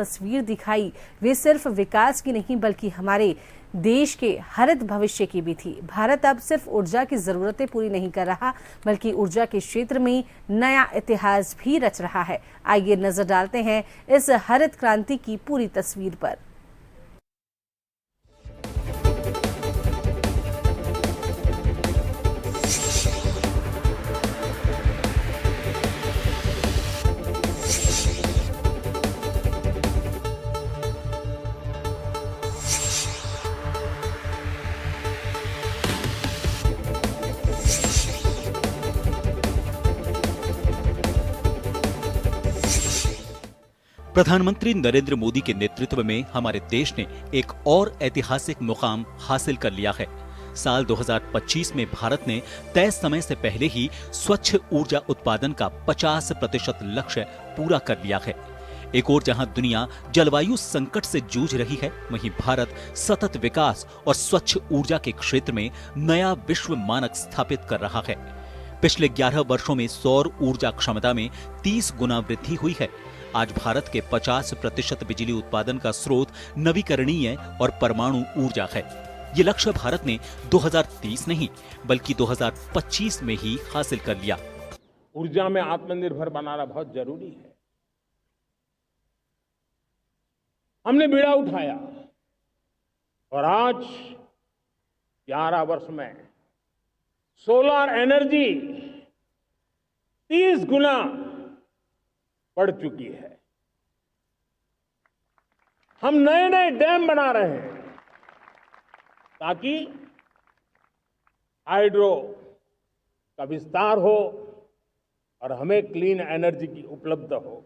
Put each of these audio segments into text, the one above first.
तस्वीर दिखाई वे सिर्फ विकास की नहीं बल्कि हमारे देश के हरित भविष्य की भी थी। भारत अब सिर्फ ऊर्जा की जरूरतें पूरी नहीं कर रहा बल्कि ऊर्जा के क्षेत्र में नया इतिहास भी रच रहा है। आइए नजर डालते हैं इस हरित क्रांति की पूरी तस्वीर पर। प्रधानमंत्री नरेंद्र मोदी के नेतृत्व में हमारे देश ने एक और ऐतिहासिक मुकाम हासिल कर लिया है। साल 2025 में भारत ने तय समय से पहले ही स्वच्छ ऊर्जा उत्पादन का 50% लक्ष्य पूरा कर लिया है। एक ओर जहां दुनिया जलवायु संकट से जूझ रही है, वहीं भारत सतत विकास और स्वच्छ ऊर्जा के क्षेत्र में नया विश्व मानक स्थापित कर रहा है। पिछले 11 वर्षों में सौर ऊर्जा क्षमता में 30 गुना वृद्धि हुई है। आज भारत के 50% बिजली उत्पादन का स्रोत नवीकरणीय और परमाणु ऊर्जा है। ये लक्ष्य भारत ने 2030 नहीं बल्कि 2025 में ही हासिल कर लिया। ऊर्जा में आत्मनिर्भर बनाना बहुत जरूरी है। हमने बीड़ा उठाया और आज 11 वर्ष में सोलर एनर्जी 30 गुना बढ़ चुकी है। हम नए नए डैम बना रहे हैं ताकि हाइड्रो का विस्तार हो और हमें क्लीन एनर्जी की उपलब्ध हो।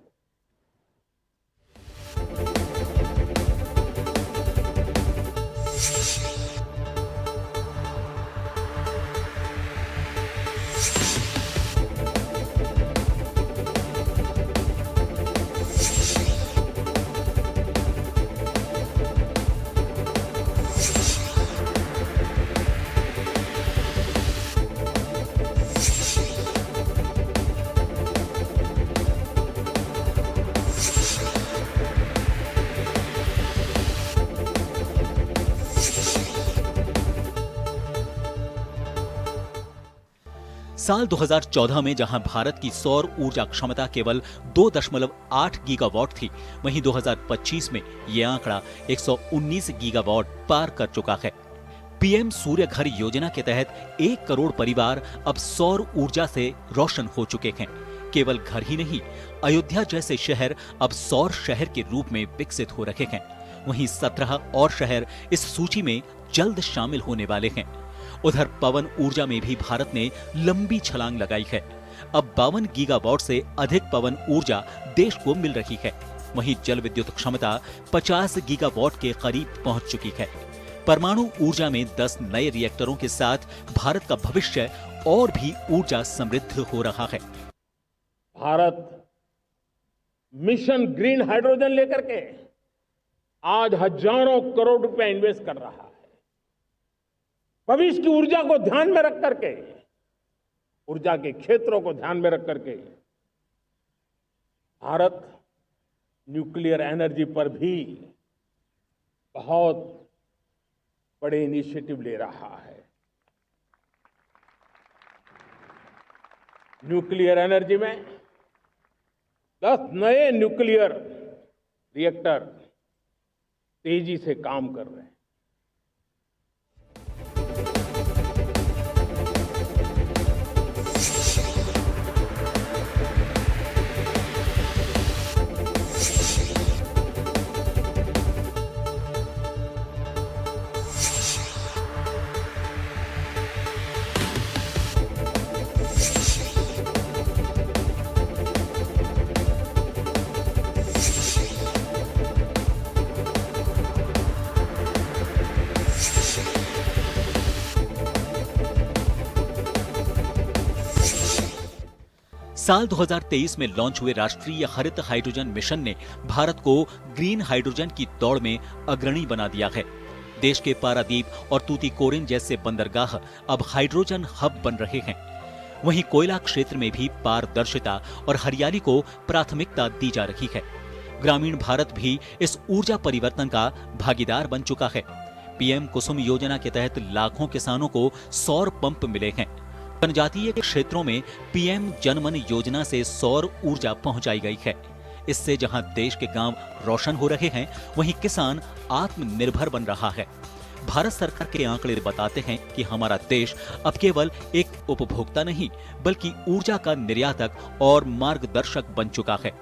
साल 2014 में जहां भारत की सौर ऊर्जा क्षमता केवल 2.8 गीगावाट थी, वहीं 2025 में यह आंकड़ा 119 गीगावाट पार कर चुका है। पीएम सूर्य घर योजना के तहत 1 करोड़ परिवार अब सौर ऊर्जा से रोशन हो चुके हैं। केवल घर ही नहीं, अयोध्या जैसे शहर अब सौर शहर के रूप में विकसित हो रहे हैं। वहीं 17 और शहर इस सूची में जल्द शामिल होने वाले हैं। उधर पवन ऊर्जा में भी भारत ने लंबी छलांग लगाई है। अब 52 गीगावाट से अधिक पवन ऊर्जा देश को मिल रही है। वहीं जल विद्युत क्षमता 50 गीगावाट के करीब पहुंच चुकी है। परमाणु ऊर्जा में 10 नए रिएक्टरों के साथ भारत का भविष्य और भी ऊर्जा समृद्ध हो रहा है। भारत मिशन ग्रीन हाइड्रोजन लेकर के आज हजारों करोड़ रुपए इन्वेस्ट कर रहा है। भविष्य की ऊर्जा को ध्यान में रख करके, ऊर्जा के क्षेत्रों को ध्यान में रख करके भारत न्यूक्लियर एनर्जी पर भी बहुत बड़े इनिशिएटिव ले रहा है। न्यूक्लियर एनर्जी में 10 नए न्यूक्लियर रिएक्टर तेजी से काम कर रहे हैं। साल 2023 में लॉन्च हुए राष्ट्रीय हरित हाइड्रोजन मिशन ने भारत को ग्रीन हाइड्रोजन की दौड़ में अग्रणी बना दिया है। देश के पारादीप और तूतीकोरिन जैसे बंदरगाह अब हाइड्रोजन हब बन रहे हैं। वहीं कोयला क्षेत्र में भी पारदर्शिता और हरियाली को प्राथमिकता दी जा रही है। ग्रामीण भारत भी इस ऊर्जा परिवर्तन का भागीदार बन चुका है। पीएम कुसुम योजना के तहत लाखों किसानों को सौर पंप मिले हैं। जनजातीय क्षेत्रों में पीएम जनमन योजना से सौर ऊर्जा पहुंचाई गई है। इससे जहां देश के गांव रोशन हो रहे हैं, वहीं किसान आत्मनिर्भर बन रहा है। भारत सरकार के आंकड़े बताते हैं कि हमारा देश अब केवल एक उपभोक्ता नहीं, बल्कि ऊर्जा का निर्यातक और मार्गदर्शक बन चुका है।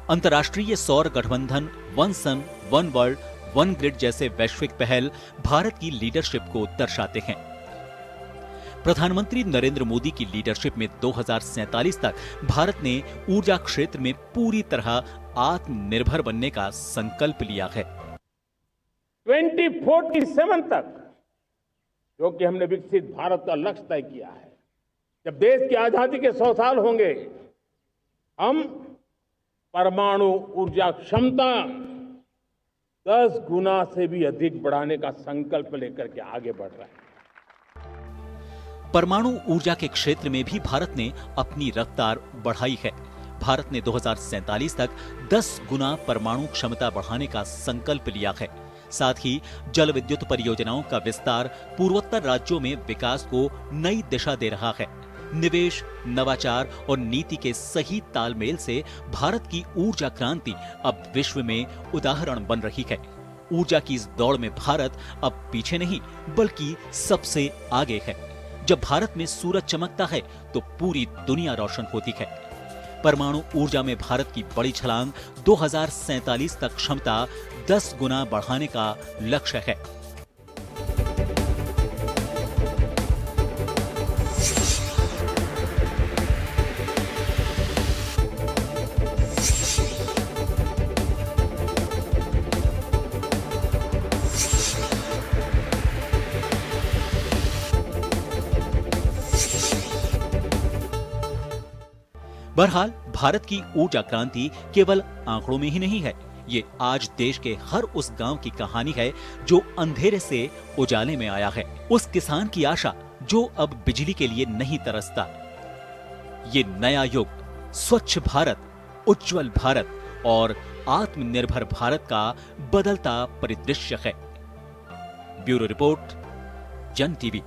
अंतर्राष्ट्रीय सौर गठबंधन one sun one world one grid जैसे वैश्विक पहल भारत की लीडरशिप को दर्शाते हैं। प्रधानमंत्री नरेंद्र मोदी की लीडरशिप में 2047 तक भारत ने ऊर्जा क्षेत्र में पूरी तरह आत्मनिर्भर बनने का संकल्प लिया है। 2047 तक जो कि हमने विकसित भारत का लक्ष्य तय किया है, जब देश की आजादी के 100 साल होंगे, हम परमाणु ऊर्जा क्षमता 10 गुना से भी अधिक बढ़ाने का संकल्प लेकर के आगे बढ़ रहे हैं। परमाणु ऊर्जा के क्षेत्र में भी भारत ने अपनी रफ्तार बढ़ाई है। भारत ने 2047 तक 10 गुना परमाणु क्षमता बढ़ाने का संकल्प लिया है। साथ ही जल विद्युत परियोजनाओं का विस्तार पूर्वोत्तर राज्यों में विकास को नई दिशा दे रहा है। निवेश, नवाचार और नीति के सही तालमेल से भारत की ऊर्जा क्रांति अब विश्व में उदाहरण बन रही है। ऊर्जा की इस दौड़ में भारत अब पीछे नहीं, बल्कि सबसे आगे है। जब भारत में सूरज चमकता है तो पूरी दुनिया रोशन होती है। परमाणु ऊर्जा में भारत की बड़ी छलांग 2047 तक क्षमता 10 गुना बढ़ाने का लक्ष्य है। बहरहाल भारत की ऊर्जा क्रांति केवल आंकड़ों में ही नहीं है, ये आज देश के हर उस गांव की कहानी है जो अंधेरे से उजाले में आया है, उस किसान की आशा जो अब बिजली के लिए नहीं तरसता। ये नया युग स्वच्छ भारत, उज्जवल भारत और आत्मनिर्भर भारत का बदलता परिदृश्य है। ब्यूरो रिपोर्ट, जन टीवी।